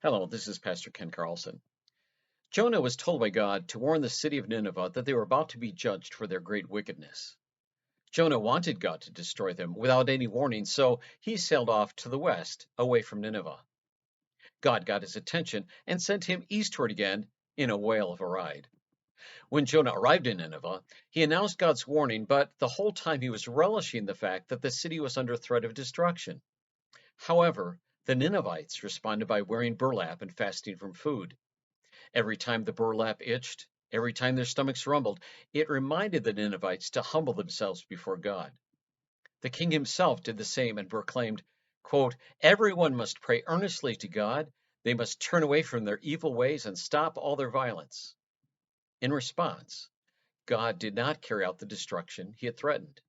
Hello, this is Pastor Ken Carlson. Jonah was told by God to warn the city of Nineveh that they were about to be judged for their great wickedness. Jonah wanted God to destroy them without any warning, so he sailed off to the west, away from Nineveh. God got his attention and sent him eastward again in a whale of a ride. When Jonah arrived in Nineveh, he announced God's warning, but the whole time he was relishing the fact that the city was under threat of destruction. However, the Ninevites responded by wearing burlap and fasting from food. Every time the burlap itched, every time their stomachs rumbled, it reminded the Ninevites to humble themselves before God. The king himself did the same and proclaimed, quote, "Everyone must pray earnestly to God. They must turn away from their evil ways and stop all their violence." In response, God did not carry out the destruction he had threatened.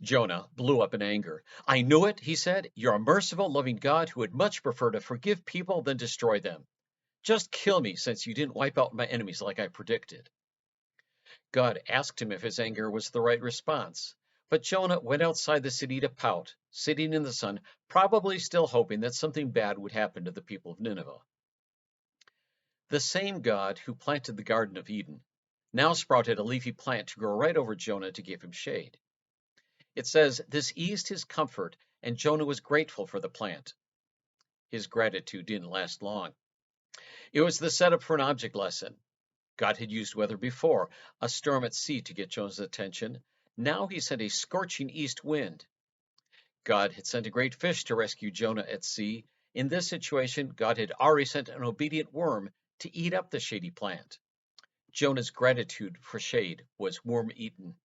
Jonah blew up in anger. "I knew it," he said. "You're a merciful, loving God who would much prefer to forgive people than destroy them. Just kill me since you didn't wipe out my enemies like I predicted." God asked him if his anger was the right response, but Jonah went outside the city to pout, sitting in the sun, probably still hoping that something bad would happen to the people of Nineveh. The same God who planted the Garden of Eden now sprouted a leafy plant to grow right over Jonah to give him shade. It says this eased his comfort, and Jonah was grateful for the plant. His gratitude didn't last long. It was the setup for an object lesson. God had used weather before, a storm at sea to get Jonah's attention. Now he sent a scorching east wind. God had sent a great fish to rescue Jonah at sea. In this situation, God had already sent an obedient worm to eat up the shady plant. Jonah's gratitude for shade was worm eaten.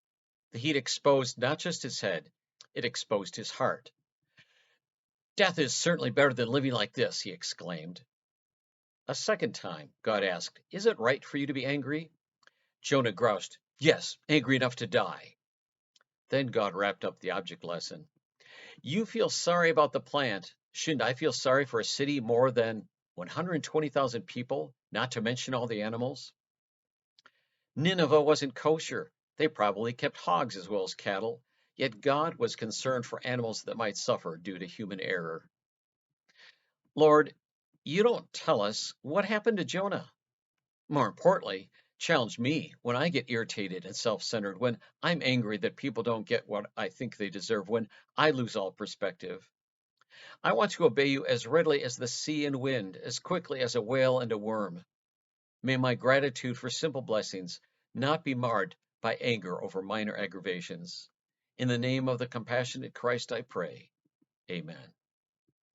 The heat exposed not just his head, it exposed his heart. "Death is certainly better than living like this," he exclaimed. A second time, God asked, "Is it right for you to be angry?" Jonah groused, "Yes, angry enough to die." Then God wrapped up the object lesson. "You feel sorry about the plant. Shouldn't I feel sorry for a city more than 120,000 people, not to mention all the animals?" Nineveh wasn't kosher. They probably kept hogs as well as cattle. Yet God was concerned for animals that might suffer due to human error. Lord, you don't tell us what happened to Jonah. More importantly, challenge me when I get irritated and self centered, when I'm angry that people don't get what I think they deserve, when I lose all perspective. I want to obey you as readily as the sea and wind, as quickly as a whale and a worm. May my gratitude for simple blessings not be marred by anger over minor aggravations. In the name of the compassionate Christ, I pray. Amen.